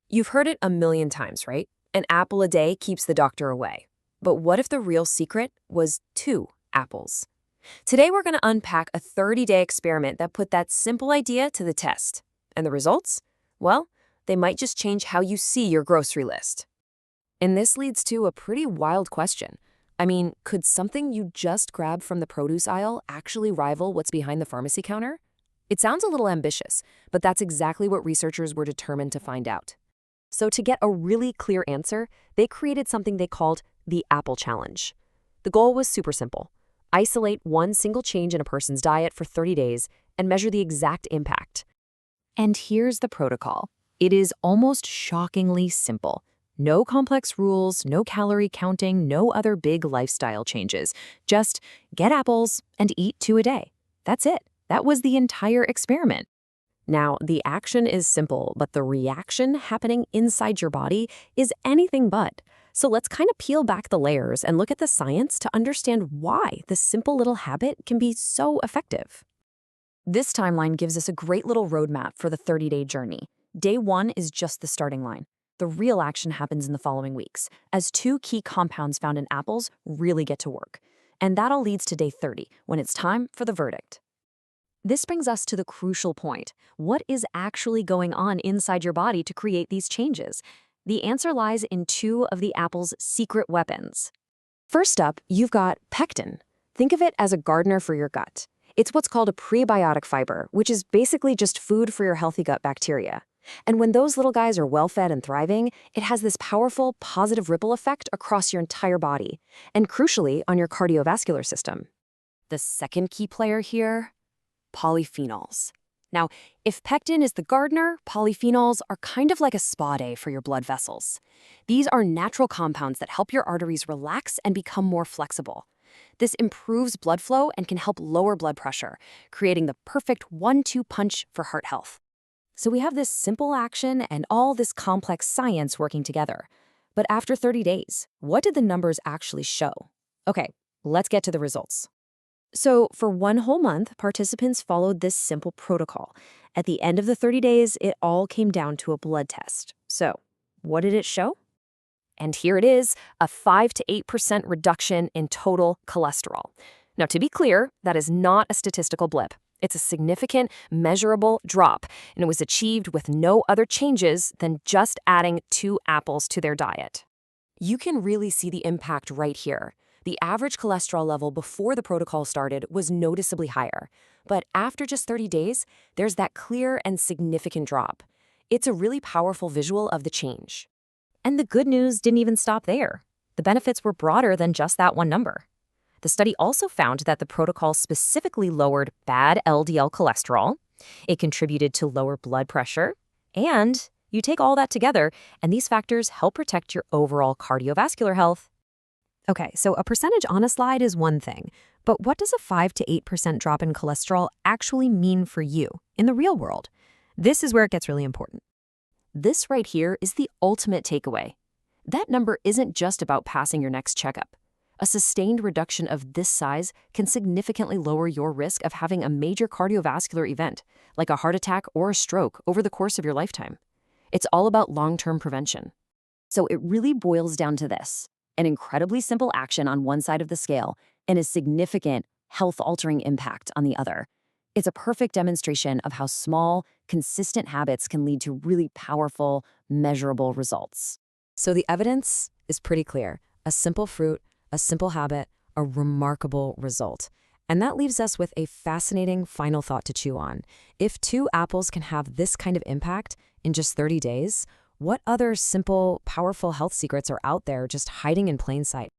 You've heard it a million times, right? An apple a day keeps the doctor away. But what if the real secret was 2 apples? Today we're going to unpack a 30-day experiment that put that simple idea to the test. And the results? Well, they might just change how you see your grocery list. And this leads to a pretty wild question. I mean, could something you just grabbed from the produce aisle actually rival what's behind the pharmacy counter? It sounds a little ambitious, but that's exactly what researchers were determined to find out. So to get a really clear answer, they created something they called the Apple Challenge. The goal was super simple. Isolate one single change in a person's diet for 30 days and measure the exact impact. And here's the protocol. It is almost shockingly simple. No complex rules, no calorie counting, no other big lifestyle changes. Just get apples and eat 2 a day. That's it. That was the entire experiment. Now, the action is simple, but the reaction happening inside your body is anything but. So let's kind of peel back the layers and look at the science to understand why this simple little habit can be so effective. This timeline gives us a great little roadmap for the 30-day journey. Day 1 is just the starting line. The real action happens in the following weeks, as 2 key compounds found in apples really get to work. And that all leads to day 30, when it's time for the verdict. This brings us to the crucial point. What is actually going on inside your body to create these changes? The answer lies in 2 of the apple's secret weapons. First up, you've got pectin. Think of it as a gardener for your gut. It's what's called a prebiotic fiber, which is basically just food for your healthy gut bacteria. And when those little guys are well-fed and thriving, it has this powerful, positive ripple effect across your entire body, and crucially, on your cardiovascular system. The second key player here? Polyphenols. Now, if pectin is the gardener, polyphenols are kind of like a spa day for your blood vessels. These are natural compounds that help your arteries relax and become more flexible. This improves blood flow and can help lower blood pressure, creating the perfect 1-2 punch for heart health. So we have this simple action and all this complex science working together. But after 30 days, what did the numbers actually show? Okay, let's get to the results. So for 1 whole month, participants followed this simple protocol. At the end of the 30 days, it all came down to a blood test. So what did it show? And here it is, a 5 to 8% reduction in total cholesterol. Now, to be clear, that is not a statistical blip. It's a significant, measurable drop, and it was achieved with no other changes than just adding 2 apples to their diet. You can really see the impact right here. The average cholesterol level before the protocol started was noticeably higher, but after just 30 days, there's that clear and significant drop. It's a really powerful visual of the change. And the good news didn't even stop there. The benefits were broader than just that one number. The study also found that the protocol specifically lowered bad LDL cholesterol, it contributed to lower blood pressure, and you take all that together, and these factors help protect your overall cardiovascular health. Okay, so a percentage on a slide is one thing, but what does a 5 to 8% drop in cholesterol actually mean for you in the real world? This is where it gets really important. This right here is the ultimate takeaway. That number isn't just about passing your next checkup. A sustained reduction of this size can significantly lower your risk of having a major cardiovascular event, like a heart attack or a stroke, over the course of your lifetime. It's all about long-term prevention. So it really boils down to this: an incredibly simple action on one side of the scale and a significant health-altering impact on the other. It's a perfect demonstration of how small, consistent habits can lead to really powerful, measurable results. So the evidence is pretty clear. A simple fruit, a simple habit, a remarkable result. And that leaves us with a fascinating final thought to chew on. If 2 apples can have this kind of impact in just 30 days, what other simple, powerful health secrets are out there just hiding in plain sight?